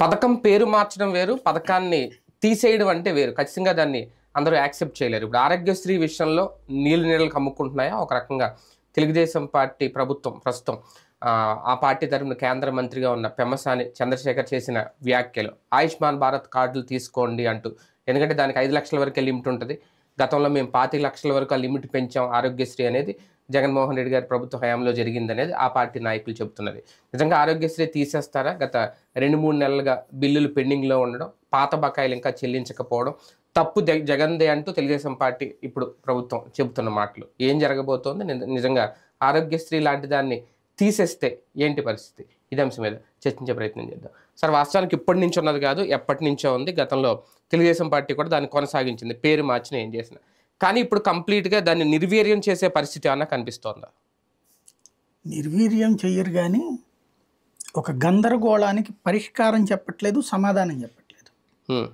పథకం పేరు మార్చడం వేరు, పథకాన్ని తీసేయడం అంటే వేరు. ఖచ్చితంగా దాన్ని అందరూ యాక్సెప్ట్ చేయలేరు. ఇప్పుడు ఆరోగ్యశ్రీ విషయంలో నీళ్ళకి అమ్ముకుంటున్నాయా? ఒక రకంగా తెలుగుదేశం పార్టీ ప్రభుత్వం ప్రస్తుతం ఆ పార్టీ తరపున కేంద్ర మంత్రిగా ఉన్న పెమ్మసాని చంద్రశేఖర్ చేసిన వ్యాఖ్యలు, ఆయుష్మాన్ భారత్ కార్డులు తీసుకోండి అంటూ. ఎందుకంటే దానికి 5 లక్షల వరకే లిమిట్ ఉంటుంది. గతంలో మేము 25 లక్షల వరకు ఆ లిమిట్ పెంచాం ఆరోగ్యశ్రీ అనేది జగన్మోహన్ రెడ్డి గారి ప్రభుత్వ హయాంలో జరిగిందనేది ఆ పార్టీ నాయకులు చెబుతున్నది. నిజంగా ఆరోగ్యశ్రీ తీసేస్తారా? గత 2-3 నెలలుగా బిల్లులు పెండింగ్లో ఉండడం, పాత బకాయిలు ఇంకా చెల్లించకపోవడం తప్పు జగన్దే అంటూ తెలుగుదేశం పార్టీ ఇప్పుడు ప్రభుత్వం చెబుతున్న మాటలు. ఏం జరగబోతోంది? నిజంగా ఆరోగ్యశ్రీ లాంటి దాన్ని తీసేస్తే ఏంటి పరిస్థితి? ఇదే అంశం మీద చర్చించే ప్రయత్నం చేద్దాం. సార్, వాస్తవానికి ఇప్పటి నుంచి ఉన్నది కాదు, ఎప్పటి నుంచో ఉంది. గతంలో తెలుగుదేశం పార్టీ కూడా దాన్ని కొనసాగించింది, పేరు మార్చిన ఏం చేసిన. కానీ ఇప్పుడు కంప్లీట్గా దాన్ని నిర్వీర్యం చేసే పరిస్థితి అన్న కనిపిస్తోందా? నిర్వీర్యం చెయ్యరు, కానీ ఒక గందరగోళానికి పరిష్కారం చెప్పట్లేదు, సమాధానం చెప్పట్లేదు.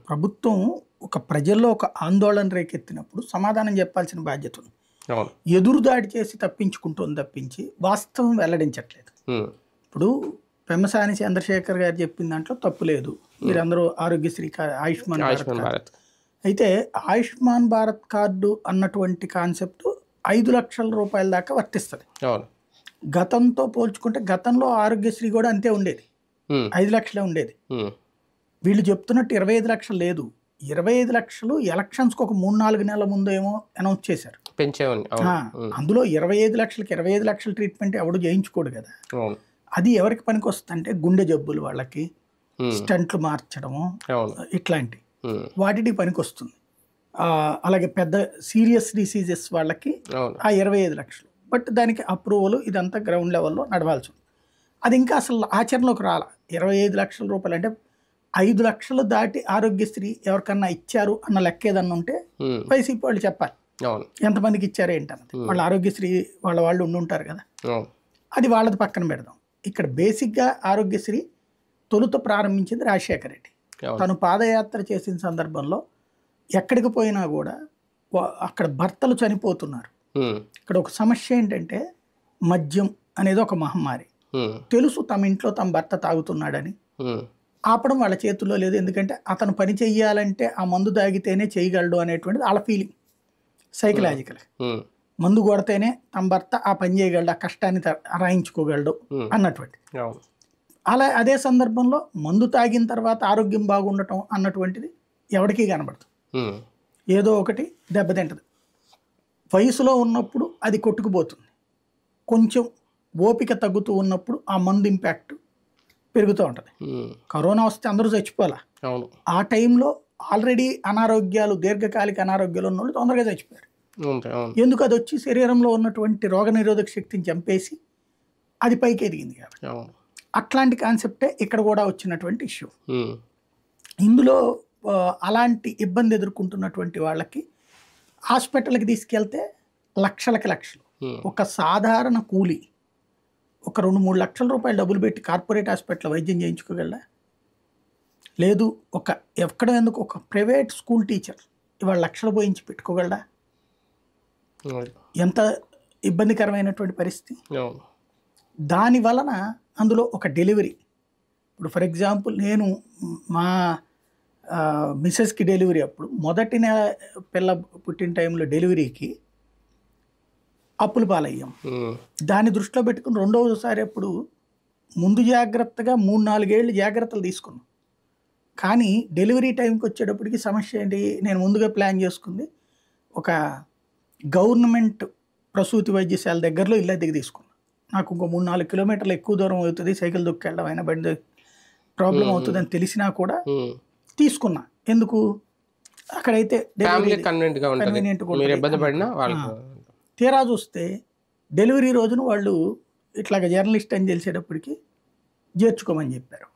ప్రభుత్వం ఒక ప్రజల్లో ఒక ఆందోళన రేకెత్తినప్పుడు సమాధానం చెప్పాల్సిన బాధ్యత ఉంది. ఎదురుదాడి చేసి తప్పించుకుంటుంది తప్పించి వాస్తవం వెల్లడించట్లేదు. ఇప్పుడు పెమ్మసాని చంద్రశేఖర్ గారు చెప్పిన దాంట్లో తప్పు లేదు. మీరందరూ ఆరోగ్యశ్రీ ఆయుష్మాన్ భారత్ అయితే ఆయుష్మాన్ భారత్ కార్డు అన్నటువంటి కాన్సెప్ట్ 5 లక్షల రూపాయల దాకా వర్తిస్తుంది. గతంతో పోల్చుకుంటే గతంలో ఆరోగ్యశ్రీ కూడా అంతే ఉండేది, 5 లక్షలే ఉండేది. వీళ్ళు చెప్తున్నట్టు 25 లక్షలు లేదు. 25 లక్షలు ఎలక్షన్స్కి ఒక 3-4 నెలల ముందు ఏమో అనౌన్స్ చేశారు. అందులో 25 లక్షలకి 25 లక్షల ట్రీట్మెంట్ ఎవడు చేయించుకోడు కదా. అది ఎవరికి పనికి వస్తుంది అంటే గుండె జబ్బులు వాళ్ళకి, స్టంట్లు మార్చడము, ఇట్లాంటి వాటికి పనికి వస్తుంది. అలాగే పెద్ద సీరియస్ డిసీజెస్ వాళ్ళకి ఆ 25 లక్షలు. బట్ దానికి అప్రూవల్ ఇదంతా గ్రౌండ్ లెవెల్లో నడవాల్సి ఉంది. అది ఇంకా అసలు ఆచరణలోకి రాల. 25 లక్షల రూపాయలు అంటే 5 లక్షలు దాటి ఆరోగ్యశ్రీ ఎవరికన్నా ఇచ్చారు అన్న లెక్క ఏదన్నా ఉంటే వైసీపీ వాళ్ళు చెప్పాలి ఎంతమందికి ఇచ్చారు ఏంటన్నది. వాళ్ళ ఆరోగ్యశ్రీ వాళ్ళు ఉండుంటారు కదా, అది వాళ్ళది పక్కన పెడదాం. ఇక్కడ బేసిక్గా ఆరోగ్యశ్రీ తొలుత ప్రారంభించింది రాజశేఖర రెడ్డి. తను పాదయాత్ర చేసిన సందర్భంలో ఎక్కడికి పోయినా కూడా అక్కడ భర్తలు చనిపోతున్నారు. ఇక్కడ ఒక సమస్య ఏంటంటే మద్యం అనేది ఒక మహమ్మారి. తెలుసు తమ ఇంట్లో తమ భర్త తాగుతున్నాడని, ఆపడం వాళ్ళ చేతుల్లో లేదు. ఎందుకంటే అతను పని చెయ్యాలంటే ఆ మందు తాగితేనే చేయగలడు అనేటువంటిది వాళ్ళ ఫీలింగ్, సైకలాజికల్. మందు కొడితేనే తమ భర్త ఆ పని చేయగలడు, ఆ కష్టాన్ని రాయించుకోగలడు అన్నటువంటి. అలా అదే సందర్భంలో మందు తాగిన తర్వాత ఆరోగ్యం బాగుండటం అన్నటువంటిది ఎవరికీ కనబడదు. ఏదో ఒకటి దెబ్బతింటది. వయసులో ఉన్నప్పుడు అది కొట్టుకుపోతుంది, కొంచెం ఓపిక తగ్గుతూ ఉన్నప్పుడు ఆ మందు ఇంపాక్ట్ పెరుగుతూ ఉంటుంది. కరోనా వస్తే అందరూ చచ్చిపోవాలా, ఆ టైంలో ఆల్రెడీ అనారోగ్యాలు, దీర్ఘకాలిక అనారోగ్యాలు ఉన్న వాళ్ళు తొందరగా చచ్చిపోయారు. ఎందుకు? అది వచ్చి శరీరంలో ఉన్నటువంటి రోగనిరోధక శక్తిని చంపేసి అది పైకి ఎదిగింది కాబట్టి. అట్లాంటి కాన్సెప్టే ఇక్కడ కూడా వచ్చినటువంటి ఇష్యూ. ఇందులో అలాంటి ఇబ్బంది ఎదుర్కొంటున్నటువంటి వాళ్ళకి హాస్పిటల్కి తీసుకెళ్తే లక్షలకి లక్షలు. ఒక సాధారణ కూలి ఒక 2-3 లక్షల రూపాయలు డబ్బులు పెట్టి కార్పొరేట్ హాస్పిటల్ వైద్యం చేయించుకోగలరా? లేదు. ఎందుకు ఒక ప్రైవేట్ స్కూల్ టీచర్ ఇవాళ లక్షలు పోయించి పెట్టుకోగలరా? ఎంత ఇబ్బందికరమైనటువంటి పరిస్థితి. దాని వలన అందులో ఒక డెలివరీ, ఇప్పుడు ఫర్ ఎగ్జాంపుల్ నేను మా మిసెస్కి డెలివరీ అప్పుడు మొదటి పిల్ల పుట్టిన టైంలో డెలివరీకి అప్పులు పాలయ్యాం. దాన్ని దృష్టిలో పెట్టుకుని రెండవసారి అప్పుడు ముందు జాగ్రత్తగా 3-4 ఏళ్ళు జాగ్రత్తలు తీసుకున్నాం. కానీ డెలివరీ టైంకి వచ్చేటప్పటికి సమస్య ఏంటి? నేను ముందుగా ప్లాన్ చేసుకుంది ఒక గవర్నమెంట్ ప్రసూతి వైద్యశాల దగ్గరలో ఇల్లు అద్దెకి తీసుకున్నాను. నాకు ఇంకో 3-4 కిలోమీటర్లు ఎక్కువ దూరం అవుతుంది, సైకిల్ దొక్కెళ్ళడం అయినా బండి ప్రాబ్లం అవుతుంది అని తెలిసినా కూడా తీసుకున్నా. ఎందుకు? అక్కడైతే కన్వీనియంట్ కూడా. తీరా చూస్తే డెలివరీ రోజున వాళ్ళు ఇట్లాగ జర్నలిస్ట్ అని తెలిసేటప్పటికి చేర్చుకోమని చెప్పారు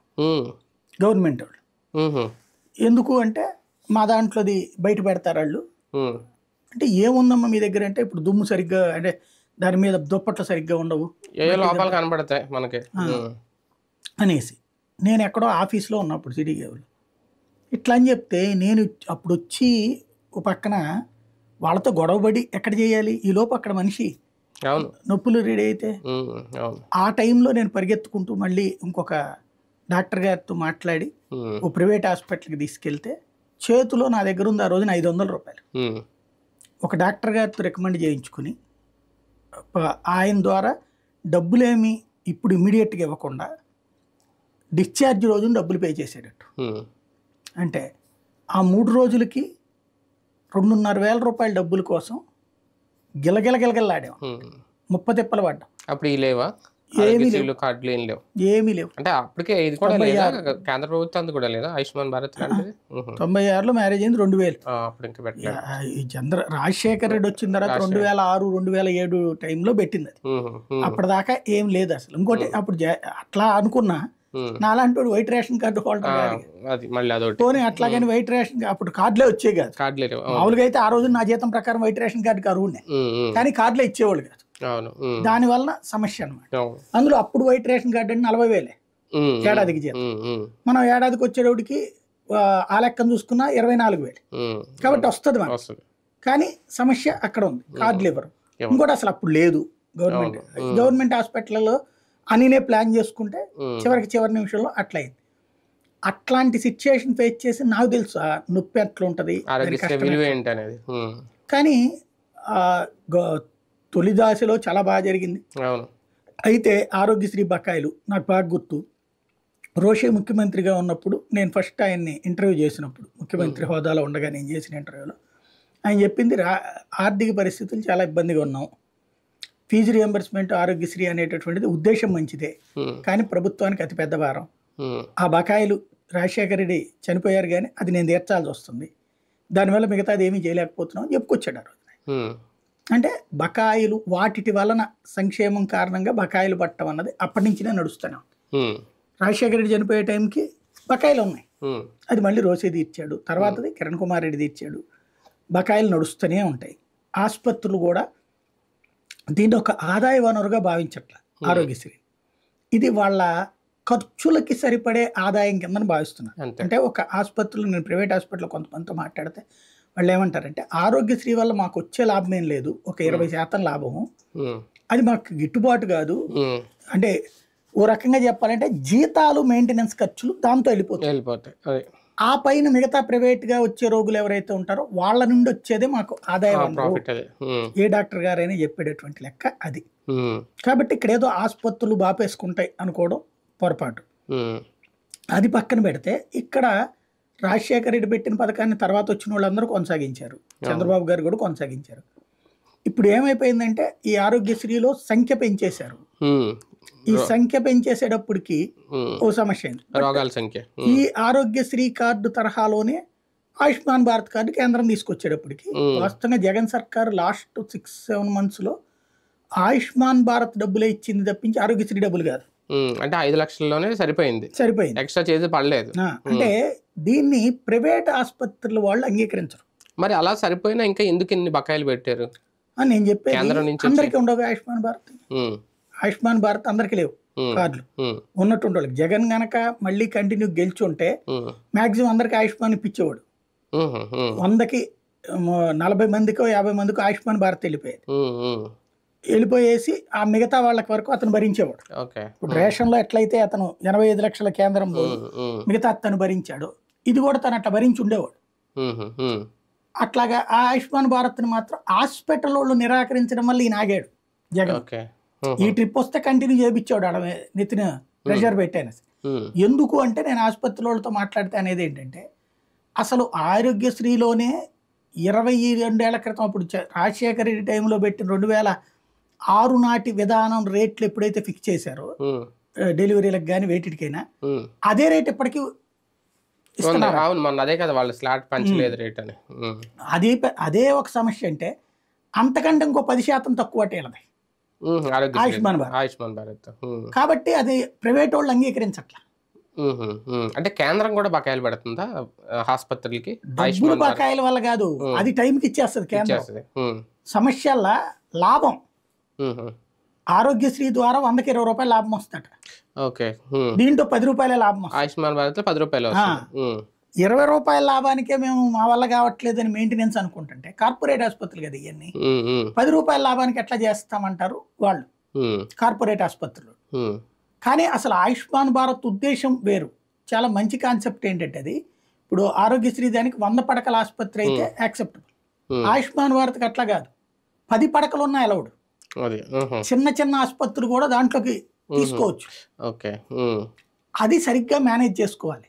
గవర్నమెంట్ వాళ్ళు. ఎందుకు అంటే మా దాంట్లోది బయట పెడతారు వాళ్ళు. అంటే ఏముందమ్మా మీ దగ్గర అంటే, ఇప్పుడు దుమ్ము సరిగ్గా అంటే దాని మీద దుప్పట్లు సరిగ్గా ఉండవు, లోపాలు కనబడతాయి మనకి అనేసి. నేను ఎక్కడో ఆఫీస్లో ఉన్నప్పుడు సిటీ కేబుల్ ఇట్లా అని చెప్తే నేను అప్పుడు వచ్చి ఒక పక్కన వాళ్ళతో గొడవపడి ఎక్కడ చేయాలి, ఈ లోపు అక్కడ మనిషి నొప్పులు రెడీ అయితే ఆ టైంలో నేను పరిగెత్తుకుంటూ మళ్ళీ ఇంకొక డాక్టర్ గారితో మాట్లాడి ఉమ్, ఓ ప్రైవేట్ హాస్పిటల్కి తీసుకెళ్తే చేతిలో నా దగ్గర ఉంది ఆ రోజున 500 రూపాయలు. ఉమ్, ఒక డాక్టర్ గారితో రికమెండ్ చేయించుకుని ఆయన ద్వారా డబ్బులేమి ఇప్పుడు ఇమ్మీడియట్గా ఇవ్వకుండా డిశ్చార్జ్ రోజున డబ్బులు పే చేసేటట్టు. ఉమ్, అంటే ఆ 3 రోజులకి 2,500 రూపాయల డబ్బుల కోసం గిలగిలగిలగిల్లాడాం, ఉమ్. ముప్పతిప్పలు పడ్డాం. అప్పుడు ఈ లేవా ఏమీ ఆరోగ్యశ్రీలు కార్డులు ఏం లేవు ఏమీ లేవు. అంటే అప్పటికే ఇది కూడా లేదా కేంద్ర ప్రభుత్వం కూడా లేదా ఆయుష్మాన్ భారత్ లాంటిది 96లో మ్యారేజ్ అయింది, 2000. అప్పుడు ఇంకా పెట్టలేదు. ఈ రాజశేఖర రెడ్డి వచ్చిన తర్వాత 2006, 2007 టైంలో పెట్టింది అది. అప్పటిదాకా ఏం లేదు అసలు. ఇంకోటి అప్పుడు అట్లా అనుకున్నా నాలాంటి వైట్ రేషన్ కార్డు హోల్డర్ అది మళ్ళీ అదొకటి పోనీ అట్లాగని వైట్ రేషన్ అప్పుడు కార్డులే వచ్చే కాదు. కార్డులే లేవు. మామూలుగా అయితే ఆ రోజు నా జీతం ప్రకారం వైట్ రేషన్ కార్డు కరువునే, కానీ కార్డులే ఇచ్చేవాళ్ళు కాదు. అవును. దాని వలన సమస్య అనమాట. అందులో అప్పుడు వైట్ రేషన్ కార్డు అంటే 40,000 ఏడాదికి జీతం. మనం ఏడాదికి వచ్చేటోడికి ఆ లెక్కను చూసుకున్నా 24,000. కాబట్టి వస్తుంది మనకి. కానీ సమస్య అక్కడ ఉంది, కార్డులు ఇవ్వరు. ఇంకోటి అసలు అప్పుడు లేదు. గవర్నమెంట్ హాస్పిటల్లో అనినే ప్లాన్ చేసుకుంటే చివరి నిమిషంలో అట్లా అయింది. అట్లాంటి సిచ్యుయేషన్ ఫేస్ చేసి నాకు తెలుసు ఆ నొప్పి ఎట్లా ఉంటుంది. కానీ తొలి దశలో చాలా బాగా జరిగింది. అయితే ఆరోగ్యశ్రీ బకాయిలు నాకు బాగా గుర్తు. రోషే ముఖ్యమంత్రిగా ఉన్నప్పుడు నేను ఫస్ట్ ఆయన్ని ఇంటర్వ్యూ చేసినప్పుడు, ముఖ్యమంత్రి హోదాలో ఉండగా నేను చేసిన ఇంటర్వ్యూలో ఆయన చెప్పింది ఆర్థిక పరిస్థితులు చాలా ఇబ్బందిగా ఉన్నాం, ఫీజు రియంబర్స్మెంట్ ఆరోగ్యశ్రీ అనేటటువంటిది ఉద్దేశం మంచిదే, కానీ ప్రభుత్వానికి అతిపెద్ద భారం. ఆ బకాయిలు రాజశేఖర రెడ్డి చనిపోయారు కానీ అది నేను తీర్చాల్సి వస్తుంది, దానివల్ల మిగతాది ఏమీ చేయలేకపోతున్నాం అని చెప్పుకొచ్చాడు ఆ రోజు. అంటే బకాయిలు వాటి వలన సంక్షేమం కారణంగా బకాయిలు పట్టడం అన్నది అప్పటి నుంచినే నడుస్తున్నాం. రాజశేఖర రెడ్డి చనిపోయే టైంకి బకాయిలు ఉన్నాయి, అది మళ్ళీ రోసే తీర్చాడు, తర్వాతది కిరణ్ కుమార్ రెడ్డి తీర్చాడు. బకాయిలు నడుస్తూనే ఉంటాయి. ఆసుపత్రులు కూడా దీన్ని ఒక ఆదాయ వనరుగా భావించట్ల ఆరోగ్యశ్రీ. ఇది వాళ్ళ ఖర్చులకి సరిపడే ఆదాయం కిందని భావిస్తున్నారు. అంటే ఒక ఆసుపత్రులు, నేను ప్రైవేట్ హాస్పిటల్లో కొంతమందితో మాట్లాడితే వాళ్ళు ఏమంటారంటే ఆరోగ్యశ్రీ వల్ల మాకు వచ్చే లాభం ఏం లేదు, ఒక 20% లాభము, అది మాకు గిట్టుబాటు కాదు. అంటే ఓ రకంగా చెప్పాలంటే జీతాలు, మెయింటెనెన్స్ ఖర్చులు దాంతో వెళ్ళిపోతాయి. ఆ పైన మిగతా ప్రైవేట్గా వచ్చే రోగులు ఎవరైతే ఉంటారో వాళ్ళ నుండి వచ్చేదే మాకు ఆదాయం. ఏ డాక్టర్ గారైనా చెప్పేటటువంటి లెక్క అది. కాబట్టి ఇక్కడ ఏదో ఆసుపత్రులు బాపేసుకుంటాయి అనుకోవడం పొరపాటు. అది పక్కన పెడితే ఇక్కడ రాజశేఖర రెడ్డి పెట్టిన పథకాన్ని తర్వాత వచ్చిన వాళ్ళందరూ కొనసాగించారు, చంద్రబాబు గారు కూడా కొనసాగించారు. ఇప్పుడు ఏమైపోయిందంటే ఈ ఆరోగ్యశ్రీలో సంఖ్య పెంచేశారు. ఈ సంఖ్య పెంచేసేటప్పటికి ఓ సమస్య అయింది. ఈ ఆరోగ్యశ్రీ కార్డు తరహాలోనే ఆయుష్మాన్ భారత్ కార్డు కేంద్రం తీసుకొచ్చేటప్పటికి వాస్తవంగా జగన్ సర్కార్ లాస్ట్ 6-7 months ఆయుష్మాన్ భారత్ డబ్బులే ఇచ్చింది తప్పించి ఆరోగ్యశ్రీ డబ్బులు కాదు. అంటే 5 లక్షల్లోనే సరిపోయింది, ఎక్స్ట్రా చేసి పడలేదు. అంటే దీన్ని ప్రైవేట్ ఆసుపత్రులు వాళ్ళు అంగీకరించరు. మరి అలా సరిపోయినా ఇంకా ఎందుకు ఇన్ని బకాయిలు పెట్టారు నేను చెప్పేది. అందరికీ ఉండవు ఆయుష్మాన్ భారత్. ఆయుష్మాన్ భారత్ అందరికి లేవు కార్డులు, ఉన్నట్టు వాళ్ళకి. జగన్ గనక మళ్ళీ కంటిన్యూ గెలిచుంటే మాక్సిమం అందరికి ఆయుష్మాన్ ఇప్పించేవాడు. 100కి 40 మందికో 50 మందికో ఆయుష్మాన్ భారత్ వెళ్ళిపోయేసి ఆ మిగతా వాళ్ళకి వరకు అతను భరించేవాడు. ఇప్పుడు రేషన్లో ఎట్లయితే అతను 85 లక్షల కేంద్రంలో మిగతా అతను భరించాడు, ఇది కూడా తను అట్లా భరించి ఉండేవాడు. అట్లాగా ఆ ఆయుష్మాన్ భారత్ని మాత్రం హాస్పిటల్ వాళ్ళు నిరాకరించడం వల్ల ఈయన ఆగాడు జగన్. ఈ ట్రిప్ వస్తే కంటిన్యూ చేయించాడు, ఆడ నెత్తిన ప్రెషర్ పెట్టాను. ఎందుకు అంటే నేను ఆసుపత్రి వాళ్ళతో మాట్లాడితే అనేది ఏంటంటే అసలు ఆరోగ్యశ్రీలోనే 22 ఏళ్ల క్రితం అప్పుడు రాజశేఖర రెడ్డి టైంలో పెట్టిన 2006 నాటి విధానం రేట్లు ఎప్పుడైతే ఫిక్స్ చేశారో డెలివరీలకు కానీ వేటికైనా అదే రేట్ ఇప్పటికీ ఇస్తున్నారు. అదే ఒక సమస్య. అంటే అంతకంటే ఇంకో 10% తక్కువ వీళ్ళది ఆయుష్మాన్ భారత్. కాబట్టి అది ప్రైవేట్ వాళ్ళు అంగీకరించట్లా. అంటే కేంద్రం కూడా బకాయిలు పెడుతుందా ఆసుపత్రులకి? డబ్బులు బకాయిల వల్ల కాదు, అది టైంకి ఇచ్చేస్తుంది కేంద్రం. సమస్యల లాభం ఆరోగ్యశ్రీ ద్వారా 100కి 20 రూపాయలు లాభం వస్తాట. దీంట్లో 10 రూపాయలే లాభం వస్తుంది. ఆయుష్మాన్ భారత్ 10 రూపాయలు, 20 రూపాయల లాభానికే మేము మా వల్ల కావట్లేదని మెయింటెనెన్స్ అనుకుంటుంటే కార్పొరేట్ ఆసుపత్రులు కదా ఇవన్నీ. 10 రూపాయల లాభానికి ఎట్లా చేస్తామంటారు వాళ్ళు కార్పొరేట్ ఆసుపత్రులు. కానీ అసలు ఆయుష్మాన్ భారత్ ఉద్దేశం వేరు. చాలా మంచి కాన్సెప్ట్ ఏంటంటే అది, ఇప్పుడు ఆరోగ్యశ్రీ దానికి 100 పడకల ఆసుపత్రి అయితే యాక్సెప్టబుల్. ఆయుష్మాన్ భారత్కి అట్లా కాదు, 10 పడకలు ఉన్నా అలౌడ్. చిన్న చిన్న ఆసుపత్రులు కూడా దాంట్లోకి తీసుకోవచ్చు. అది సరిగ్గా మేనేజ్ చేసుకోవాలి,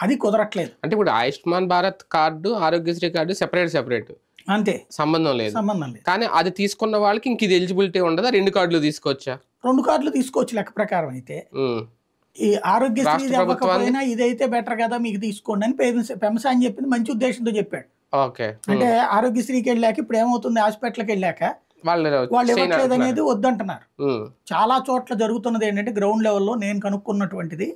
అది కుదరట్లేదు. అంటే ఇప్పుడు Ayushman Bharat card Aarogyasri card separate అంతే, సంబంధం లేదు. కానీ అది తీసుకున్న వాళ్ళకి ఇంక ఇది ఎలిజిబిలిటీ ఉండదా? 2 కార్డులు తీసుకోవచ్చా? 2 కార్డులు తీసుకోవచ్చు లెక్క ప్రకారం. అయితే ఈ ఆరోగ్యశ్రీ ఇవ్వకపోయినా ఇదైతే బెటర్ కదా మీకు తీసుకోండి అని పెమసా అని చెప్పింది, మంచి ఉద్దేశంతో చెప్పాడు. అంటే ఆరోగ్యశ్రీకి వెళ్ళాక ఇప్పుడు ఏమవుతుంది, హాస్పిటల్కి వెళ్ళాక వాళ్ళు ఇవ్వట్లేదు అనేది వద్దంటున్నారు. చాలా చోట్ల జరుగుతున్నది ఏంటంటే గ్రౌండ్ లెవెల్లో నేను కనుక్కున్నటువంటిది,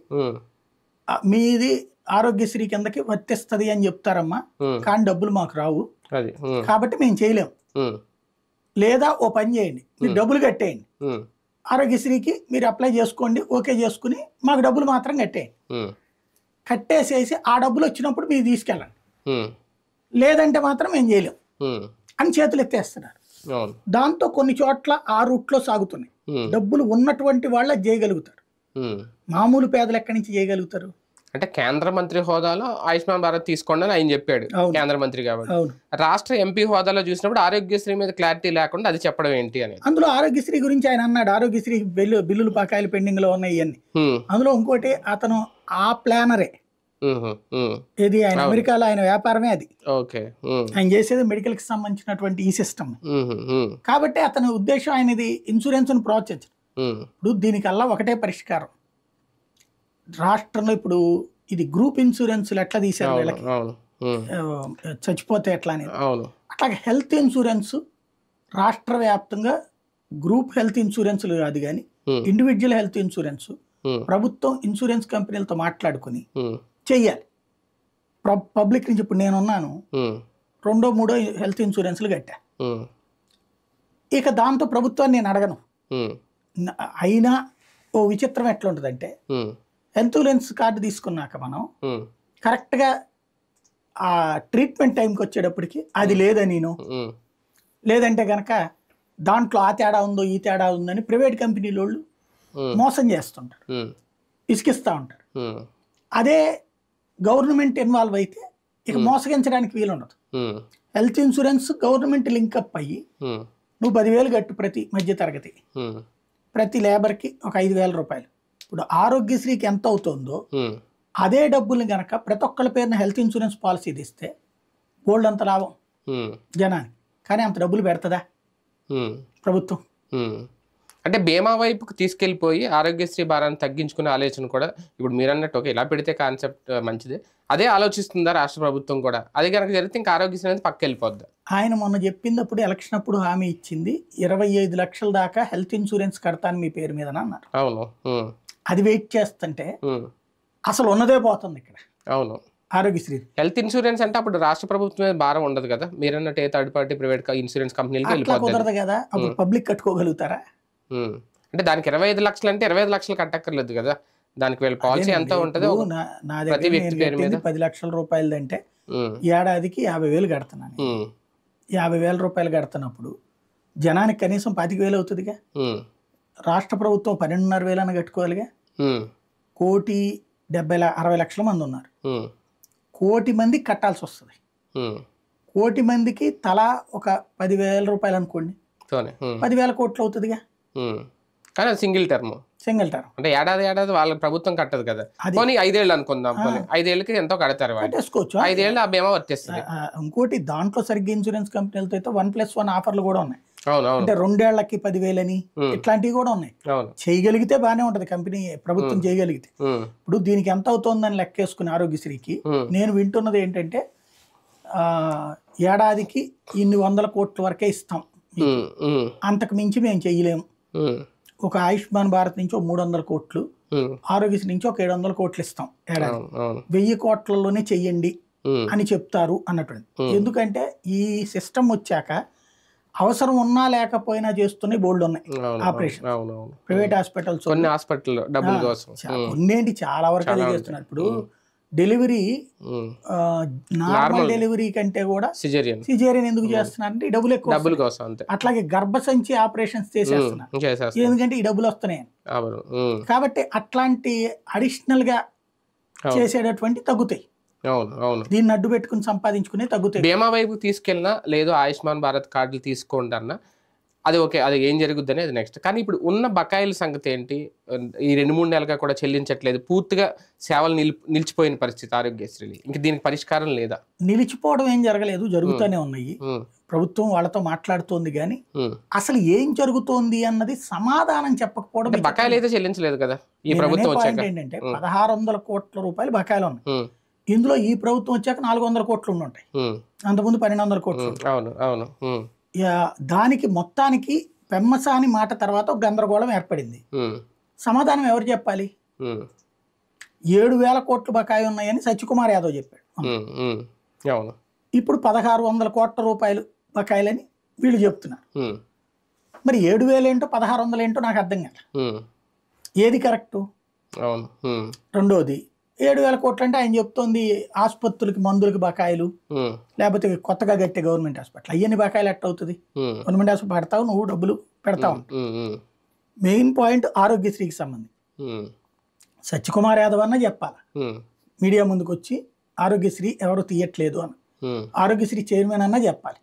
మీది ఆరోగ్యశ్రీ కిందకి వర్తిస్తుంది అని చెప్తారమ్మా, కానీ డబ్బులు మాకు రావు కాబట్టి మేము చేయలేము. లేదా ఓ పని చేయండి, మీరు డబ్బులు కట్టేయండి, ఆరోగ్యశ్రీకి మీరు అప్లై చేసుకోండి, ఓకే చేసుకుని మాకు డబ్బులు మాత్రం కట్టేయండి. కట్టేసేసి ఆ డబ్బులు వచ్చినప్పుడు మీరు తీసుకెళ్ళండి, లేదంటే మాత్రం మేము చేయలేం అని చేతులు ఎత్తేస్తున్నారు. దాంతో కొన్ని చోట్ల ఆ రూట్లో సాగుతున్నాయి. డబ్బులు ఉన్నటువంటి వాళ్ళ చేయగలుగుతారు, మామూలు పేదలు ఎక్కడి నుంచి చేయగలుగుతారు? అంటే కేంద్ర మంత్రి హోదాలో ఆయుష్మాన్ భారత్ తీసుకోండి అని ఆయన చెప్పాడు, కేంద్ర మంత్రి కాబట్టి. రాష్ట్ర ఎంపీ హోదాలో చూసినప్పుడు ఆరోగ్యశ్రీ మీద క్లారిటీ లేకుండా అది చెప్పడం ఏంటి అని. అందులో ఆరోగ్యశ్రీ గురించి ఆయన అన్నాడు, ఆరోగ్యశ్రీ బిల్లులు బకాయిలు పెండింగ్ లో ఉన్నాయి ఇవన్నీ. అందులో ఇంకోటి, అతను ఆ ప్లానరే, ఇది ఆయన అమెరికాలో ఆయన వ్యాపారమే అది. ఆయన చేసేది మెడికల్ కి సంబంధించినటువంటి ఈ సిస్టమ్. కాబట్టి అతని ఉద్దేశం ఆయనది ఇన్సూరెన్స్ ను ప్రోత్సహించడం. ఇప్పుడు దీనికల్లా ఒకటే పరిష్కారం, రాష్ట్రంలో ఇప్పుడు ఇది గ్రూప్ ఇన్సూరెన్స్లు ఎట్లా తీశారు వీళ్ళకి, చచ్చిపోతే ఎట్లా అనేది, అట్లాగే హెల్త్ ఇన్సూరెన్స్ రాష్ట్ర వ్యాప్తంగా గ్రూప్ హెల్త్ ఇన్సూరెన్స్లు కాదు కానీ ఇండివిజువల్ హెల్త్ ఇన్సూరెన్స్ ప్రభుత్వం ఇన్సూరెన్స్ కంపెనీలతో మాట్లాడుకుని చెయ్యాలి. పబ్లిక్ నుంచి ఇప్పుడు నేనున్నాను, 2, 3 హెల్త్ ఇన్సూరెన్స్లు కట్టా, ఇక దాంతో ప్రభుత్వాన్ని నేను అడగను. అయినా ఓ విచిత్రం ఎట్లా ఉంటుందంటే, హెల్త్ ఇన్సూరెన్స్ కార్డు తీసుకున్నాక మనం కరెక్ట్గా ఆ ట్రీట్మెంట్ టైంకి వచ్చేటప్పటికి అది లేదని, లేదంటే కనుక దాంట్లో ఆ తేడా ఉందో ఈ తేడా ఉందని ప్రైవేట్ కంపెనీల వాళ్ళు మోసం చేస్తుంటారు, ఇసుకిస్తూ ఉంటారు. అదే గవర్నమెంట్ ఇన్వాల్వ్ అయితే ఇక మోసగించడానికి వీలుండదు. హెల్త్ ఇన్సూరెన్స్ గవర్నమెంట్ లింకప్ అయ్యి నువ్వు 10,000 కట్టు ప్రతి మధ్య తరగతి, ప్రతి లేబర్కి ఒక 5,000 రూపాయలు. ఇప్పుడు ఆరోగ్యశ్రీకి ఎంత అవుతుందో అదే డబ్బుల్ని గనక ప్రతి ఒక్కళ్ళ పేరున హెల్త్ ఇన్సూరెన్స్ పాలసీ తీస్తే గోల్డ్ అంత లాభం జనానికి. కానీ అంత డబ్బులు పెడతదా ప్రభుత్వం? అంటే బీమా వైపుకి తీసుకెళ్ళిపోయి ఆరోగ్యశ్రీ భారాన్ని తగ్గించుకునే ఆలోచన కూడా ఇప్పుడు మీరు అన్నట్టు ఓకే ఇలా పెడితే కాన్సెప్ట్ మంచిదే, అదే ఆలోచిస్తుందా రాష్ట్ర ప్రభుత్వం కూడా? అది కనుక జరిగితే ఇంకా ఆరోగ్యశ్రీ అనేది పక్క వెళ్ళిపోద్ది. ఆయన మొన్న చెప్పినప్పుడు ఎలక్షన్ అప్పుడు హామీ ఇచ్చింది 25 లక్షల దాకా హెల్త్ ఇన్సూరెన్స్ కడతాను మీ పేరు మీద అన్నారు. అవును, అది వెయిట్ చేస్తుంటే అసలు ఉన్నదే పోతుంది ఇక్కడ. అవును, ఆరోగ్యశ్రీ హెల్త్ ఇన్సూరెన్స్ అంటే అప్పుడు రాష్ట్ర ప్రభుత్వం మీద భారం ఉండదు కదా, మీరన్నట్టు థర్డ్ పార్టీ ప్రైవేట్ ఇన్సూరెన్స్ కంపెనీలకి కుదరదు కదా. అప్పుడు పబ్లిక్ కట్టుకోగలుగుతారా? అంటే దానికి 25 లక్షలు అంటే 25 లక్షలు కట్టక్కర్లేదు కదా, దానికి వీళ్ళ పాలసీ ఎంత ఉంటుంది. నా దగ్గర 10 లక్షల రూపాయలు అంటే ఏడాదికి 50,000 కడుతున్నాను. 50,000 రూపాయలు కడుతున్నప్పుడు జనానికి కనీసం 25,000 అవుతుందిగా. రాష్ట్ర ప్రభుత్వం 12,500 కట్టుకోవాలిగా. 1,60,00,000 మంది ఉన్నారు, 1,00,00,000 మందికి కట్టాల్సి వస్తుంది. 1,00,00,000 మందికి తలా ఒక 10,000 రూపాయలు అనుకోండి, 10,000 కోట్లు అవుతుందిగా. కానీ అది సింగిల్ టర్మ్ అంటే ఏడాది వాళ్ళ ప్రభుత్వం కట్టదు కదా. పోనీ 5 ఏళ్ళు అనుకుందాం, 5 ఏళ్ళకి ఎంతో కడతారు, 5 ఏళ్ళు ఆ బీమా వర్తిస్తుంది. ఇంకోటి దాంట్లో సరిగ్గా ఇన్సూరెన్స్ కంపెనీలతో అయితే 1+1 ఆఫర్లు కూడా ఉన్నాయి. అంటే 2 ఏళ్లకి 10,000 అని ఇట్లాంటివి కూడా ఉన్నాయి. చేయగలిగితే బాగానే ఉంటది కంపెనీ, ప్రభుత్వం చేయగలిగితే. ఇప్పుడు దీనికి ఎంత అవుతుందని లెక్కేసుకుని ఆరోగ్యశ్రీకి నేను వింటున్నది ఏంటంటే ఏడాదికి ఇన్ని 100 కోట్ల వరకే ఇస్తాం, అంతకు మించి మేము చెయ్యలేము. ఒక ఆయుష్మాన్ భారత్ నుంచి 300 కోట్లు, ఆరోగ్యశ్రీ నుంచి ఒక 700 కోట్లు ఇస్తాం ఏడాది, 1000 కోట్లలోనే చెయ్యండి అని చెప్తారు అన్నటువంటి. ఎందుకంటే ఈ సిస్టమ్ వచ్చాక అవసరం ఉన్నా లేకపోయినా చేస్తూనే బోల్డ్ ఉన్నాయి ఆపరేషన్. ప్రైవేట్ హాస్పిటల్స్ కొన్ని హాస్పిటల్ డబ్బుల కోసం కొన్నేంటి చాలా వరకు అదే చేస్తున్నారు. ఇప్పుడు డెలివరీ ఉమ్. నార్మల్ డెలివరీ కంటే కూడా సిజేరియన్ సిజేరియన్ ఎందుకు చేస్తున్నారంటే ఈ డబ్బులు ఎక్కువ డబ్బుల వస్తున్నాయి. కోసం అంతే అట్లాగే గర్భసంచి ఆపరేషన్స్ చేసేస్తున్నారు చేసేస్తాం. ఎందుకంటే ఈ డబ్బులు వస్తున్నాయి అవును. కాబట్టి అట్లాంటి అడిషనల్ గా చేసేటటువంటి తగ్గుతాయి. అవును అవును. దీన్ని అడ్డు పెట్టుకుని సంపాదించుకునే తగ్గుతాయి. బీమా వైపు తీసుకెళ్ళినా లేదు ఆయుష్మాన్ భారత్ కార్డులు తీసుకోండి అన్న అది ఓకే, అది ఏం జరుగుద్ది అనేది నెక్స్ట్. కానీ ఇప్పుడు ఉన్న బకాయిల సంగతి ఏంటి? ఈ 2-3 నెలలుగా కూడా చెల్లించట్లేదు, పూర్తిగా సేవలు నిలిచిపోయిన పరిస్థితి ఆరోగ్యశ్రీలు. ఇంక దీనికి పరిష్కారం లేదా? నిలిచిపోవడం ఏం జరగలేదు, జరుగుతూనే ఉన్నాయి. ప్రభుత్వం వాళ్ళతో మాట్లాడుతోంది కానీ అసలు ఏం జరుగుతోంది అన్నది సమాధానం చెప్పకపోవడం. బకాయిలు అయితే చెల్లించలేదు కదా ఈ ప్రభుత్వం వచ్చాక. ఏంటంటే 1600 కోట్ల రూపాయలు బకాయిలు ఉన్నాయి. ఇందులో ఈ ప్రభుత్వం వచ్చాక 400 కోట్లు ఉండి ఉంటాయి, అంతకుముందు 1200 కోట్లు. అవును అవును. దానికి మొత్తానికి పెమ్మసాని మాట తర్వాత ఒక గందరగోళం ఏర్పడింది. సమాధానం ఎవరు చెప్పాలి? 7,000 కోట్లు బకాయి ఉన్నాయని సత్యకుమార్ యాదవ్ చెప్పాడు. ఇప్పుడు 1,600 కోట్ల రూపాయలు బకాయిలని వీళ్ళు చెప్తున్నారు. మరి 7,000 ఏంటో 1,600 ఏంటో నాకు అర్థం కాదు. ఏది కరెక్టు? రెండోది 7,000 కోట్లు అంటే ఆయన చెప్తోంది ఆసుపత్రులకి మందులకి బకాయిలు, లేకపోతే కొత్తగా కట్టే గవర్నమెంట్ హాస్పిటల్ అయ్యని బకాయిలు ఎట్ట అవుతుంది? గవర్నమెంట్ హాస్పిటల్ పెడతావు, నువ్వు డబ్బులు పెడతావు. మెయిన్ పాయింట్ ఆరోగ్యశ్రీకి సంబంధించి సత్యకుమార్ యాదవ్ అన్న చెప్పాలి మీడియా ముందుకు వచ్చి, ఆరోగ్యశ్రీ ఎవరు తీయట్లేదు అని. ఆరోగ్యశ్రీ చైర్మన్ అన్న చెప్పాలి.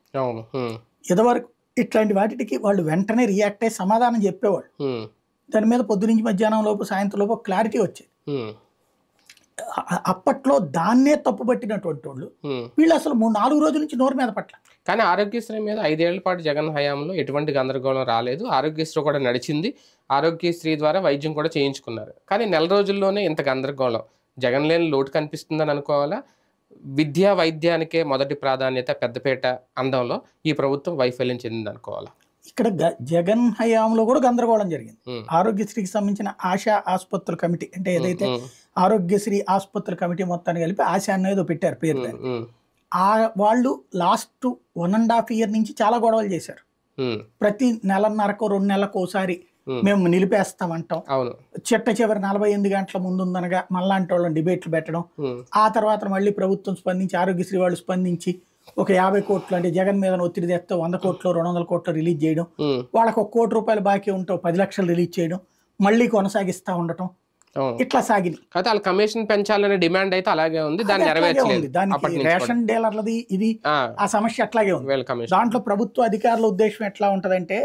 ఇదివరకు ఇట్లాంటి వాటికి వాళ్ళు వెంటనే రియాక్ట్ అయ్యి సమాధానం చెప్పేవాళ్ళు. దాని మీద పొద్దునుంచి మధ్యాహ్నం లోపు సాయంత్రం లోపు క్లారిటీ వచ్చేది. అప్పట్లో దాన్నే తప్పుపట్టినటువంటి వాళ్ళు వీళ్ళు అసలు 3-4 రోజుల నుంచి నోరు మీద పట్ల. కానీ ఆరోగ్యశ్రీ మీద 5 ఏళ్ల పాటు జగన్ హయాంలో ఎటువంటి గందరగోళం రాలేదు. ఆరోగ్యశ్రీ కూడా నడిచింది, ఆరోగ్యశ్రీ ద్వారా వైద్యం కూడా చేయించుకున్నారు. కానీ నెల రోజుల్లోనే ఇంత గందరగోళం, జగన్ లేని లోటు కనిపిస్తుందని అనుకోవాలా? విద్యా వైద్యానికే మొదటి ప్రాధాన్యత పెద్దపేట అందంలో ఈ ప్రభుత్వం వైఫల్యం చెందింది అనుకోవాలా? ఇక్కడ జగన్ హయాంలో కూడా గందరగోళం జరిగింది. ఆరోగ్యశ్రీకి సంబంధించిన ఆశా ఆసుపత్రుల కమిటీ అంటే ఏదైతే ఆరోగ్యశ్రీ ఆసుపత్రుల కమిటీ మొత్తాన్ని కలిపి ఆశా అనేది పెట్టారు పేరు. వాళ్ళు లాస్ట్ 1.5 year నుంచి చాలా గొడవలు చేశారు. ప్రతి 1.5-2 నెలలకు ఒకసారి మేము నిలిపేస్తామంటాం, చివరి 48 గంటల ముందు ఉందనగా మళ్ళాంటి వాళ్ళని డిబేట్లు పెట్టడం, ఆ తర్వాత మళ్ళీ ప్రభుత్వం స్పందించి ఆరోగ్యశ్రీ వాళ్ళు స్పందించి ఒక 50 కోట్లు అంటే జగన్ మీద ఒత్తిడి తెస్తే 100 కోట్లు 200 కోట్లు రిలీజ్ చేయడం, వాళ్ళకి 1 కోటి రూపాయలు బాకీ ఉంటే 10 లక్షలు రిలీజ్ చేయడం, మళ్ళీ కొనసాగిస్తా ఉండటం, ఇట్లా సాగింది. వాళ్ళ కమిషన్ పెంచాలనే డిమాండ్ అయితే అలాగే ఉంది, దాన్ని నెరవేర్చలేదు. దానికి రేషన్ డీలర్లది ఇది ఆ సమస్య అట్లాగే ఉంది. దాంట్లో ప్రభుత్వ అధికారుల ఉద్దేశం ఎట్లా ఉంటదంటే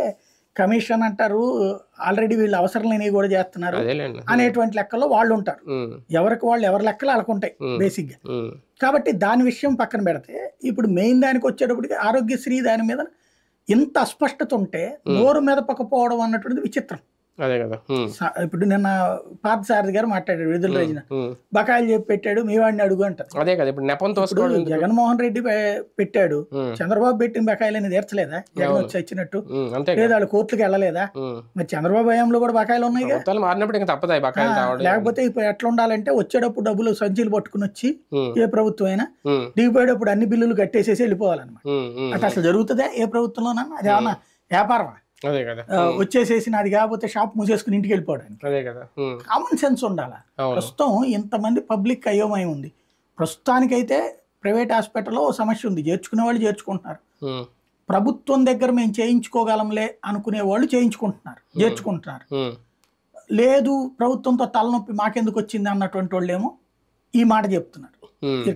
కమిషన్ అంటారు, ఆల్రెడీ వీళ్ళు అవసరం లేనివి కూడా చేస్తున్నారు అనేటువంటి లెక్కల్లో వాళ్ళు ఉంటారు. ఎవరికి వాళ్ళు ఎవరి లెక్కలు వాళ్ళకుంటాయి బేసిక్ గా. కాబట్టి దాని విషయం పక్కన పెడితే ఇప్పుడు మెయిన్ దానికి వచ్చేటప్పటికి ఆరోగ్యశ్రీ దాని మీద ఇంత అస్పష్టత ఉంటే నోరు మెదపకపోవడం అన్నటువంటిది విచిత్రం. అదే కదా. ఇప్పుడు నిన్న పార్థసారథి గారు మాట్లాడాడు, విడుదల రోజున బకాయిలు చెప్పి పెట్టాడు, మీ వాడిని అడుగు అంటారు. అదే కదా. ఇప్పుడు జగన్మోహన్ రెడ్డి పెట్టాడు, చంద్రబాబు పెట్టిన బకాయిలని తీర్చలేదా జగన్ వచ్చి వచ్చినట్టు? లేదా వాళ్ళు కోర్టులకు వెళ్ళలేదా? మరి చంద్రబాబు హయాంలో కూడా బకాయిలు ఉన్నాయి కదా. లేకపోతే ఇప్పుడు ఎట్లా ఉండాలంటే వచ్చేటప్పుడు డబ్బులు సంచులు పట్టుకుని వచ్చి ఏ ప్రభుత్వం అయినా దిగిపోయేటప్పుడు అన్ని బిల్లులు కట్టేసేసి వెళ్ళిపోవాలన్నమాట. అట్లా అసలు జరుగుతుందా ఏ ప్రభుత్వంలోనన్నా? అది ఏమన్నా వ్యాపారమా? వచ్చేసేసి నాది కాకపోతే షాప్ మూసేసుకుని ఇంటికి వెళ్ళిపోవడానికి కామన్ సెన్స్ ఉండాలి. ప్రస్తుతం ఇంతమంది పబ్లిక్ అయోమయం ఉంది. ప్రస్తుతానికైతే ప్రైవేట్ హాస్పిటల్లో సమస్య ఉంది, చేర్చుకునే వాళ్ళు చేర్చుకుంటున్నారు. ప్రభుత్వం దగ్గర మేము చేయించుకోగలంలే అనుకునే వాళ్ళు చేర్చుకుంటున్నారు. లేదు ప్రభుత్వంతో తలనొప్పి మాకెందుకు వచ్చింది అన్నటువంటి వాళ్ళు ఏమో ఈ మాట చెప్తున్నారు,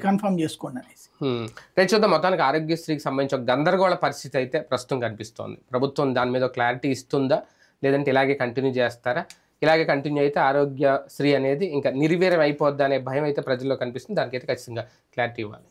కన్ఫర్మ్ చేసుకోండి అనేసి. రేపు చూద్దాం. మొత్తానికి ఆరోగ్యశ్రీకి సంబంధించి ఒక గందరగోళ పరిస్థితి అయితే ప్రస్తుతం కనిపిస్తోంది. ప్రభుత్వం దాని మీద క్లారిటీ ఇస్తుందా, లేదంటే ఇలాగే కంటిన్యూ చేస్తారా? ఇలాగే కంటిన్యూ అయితే ఆరోగ్యశ్రీ అనేది ఇంకా నిర్వీర్యం అయిపోద్దా అనే భయం అయితే ప్రజల్లో కనిపిస్తుంది. దానికైతే ఖచ్చితంగా క్లారిటీ ఇవ్వాలి.